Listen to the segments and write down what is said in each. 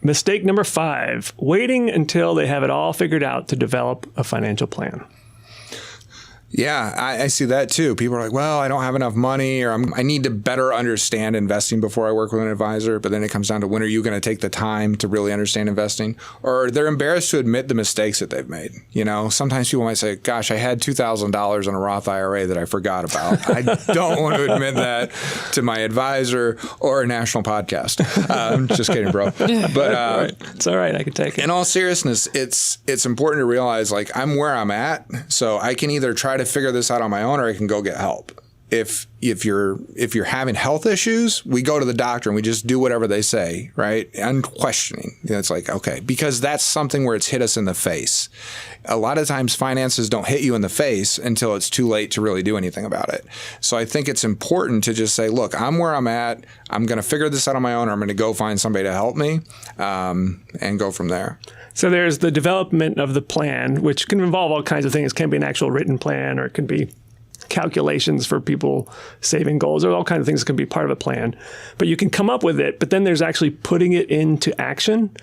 Mistake number 5, waiting until they have it all figured out to develop a financial plan. Yeah, I see that too. People are like, well, I don't have enough money, or I need to better understand investing before I work with an advisor. But then it comes down to, when are you going to take the time to really understand investing? Or they're embarrassed to admit the mistakes that they've made. You know, sometimes people might say, gosh, I had $2,000 in a Roth IRA that I forgot about. I don't want to admit that to my advisor or a national podcast. I'm just kidding, bro. But it's all right. I can take it. In all seriousness, it's important to realize, like, I'm where I'm at, so I can either try to figure this out on my own, or I can go get help. If you're having health issues, we go to the doctor and we just do whatever they say, right? Unquestioning. It's like, okay, because that's something where it's hit us in the face. A lot of times finances don't hit you in the face until it's too late to really do anything about it. So I think it's important to just say, look, I'm where I'm at. I'm going to figure this out on my own, or I'm going to go find somebody to help me, and go from there. So there's the development of the plan, which can involve all kinds of things. It can be an actual written plan, or it can be calculations for people saving goals, or all kinds of things that can be part of a plan. But you can come up with it, but then there's actually putting it into action.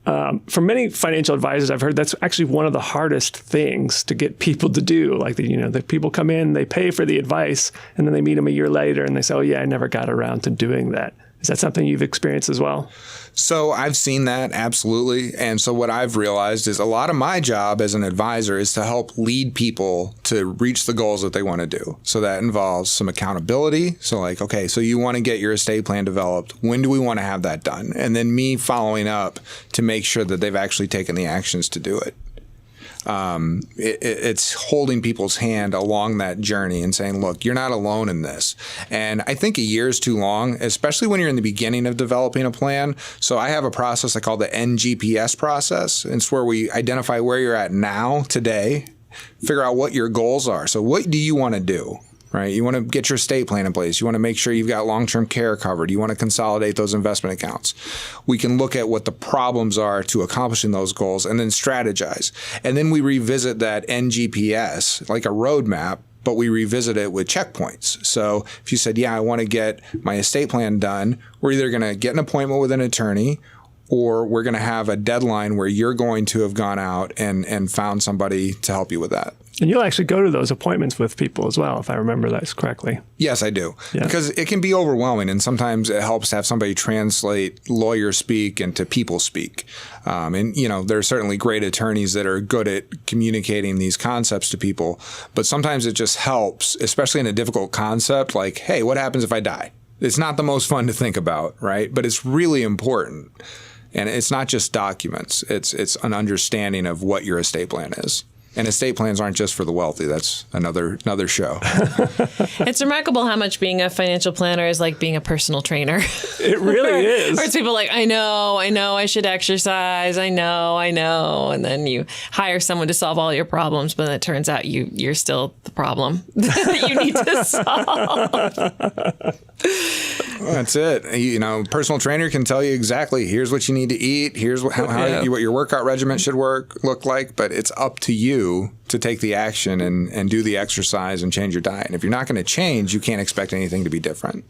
For many financial advisors I've heard, that's actually one of the hardest things to get people to do. Like, the people come in, they pay for the advice, and then they meet them a year later and they say, oh yeah, I never got around to doing that. Is that something you've experienced as well? So I've seen that, absolutely. And so what I've realized is a lot of my job as an advisor is to help lead people to reach the goals that they want to do. So that involves some accountability. So like, okay, so you want to get your estate plan developed. When do we want to have that done? And then me following up to make sure that they've actually taken the actions to do it. It's holding people's hand along that journey and saying, look, you're not alone in this. And I think a year is too long, especially when you're in the beginning of developing a plan. So I have a process I call the NGPS process. It's where we identify where you're at now, today, figure out what your goals are. So what do you want to do? Right? You want to get your estate plan in place. You want to make sure you've got long-term care covered. You want to consolidate those investment accounts. We can look at what the problems are to accomplishing those goals and then strategize. And then we revisit that NGPS like a roadmap, but we revisit it with checkpoints. So if you said, yeah, I want to get my estate plan done, we're either going to get an appointment with an attorney, or we're going to have a deadline where you're going to have gone out and found somebody to help you with that. And you'll actually go to those appointments with people as well, if I remember that correctly. Yes, I do. Yeah. Because it can be overwhelming, and sometimes it helps to have somebody translate lawyer speak into people speak. And, there are certainly great attorneys that are good at communicating these concepts to people, but sometimes it just helps, especially in a difficult concept like, hey, what happens if I die? It's not the most fun to think about, right? But it's really important. And it's not just documents. It's an understanding of what your estate plan is. And estate plans aren't just for the wealthy. That's another show. It's remarkable how much being a financial planner is like being a personal trainer. It really is. Or it's people like, I know I should exercise. I know. And then you hire someone to solve all your problems, but then it turns out you're still the problem that you need to solve. That's it. Personal trainer can tell you exactly, here's what you need to eat. Here's what your workout regimen should look like. But it's up to you to take the action and do the exercise and change your diet. And if you're not going to change, you can't expect anything to be different.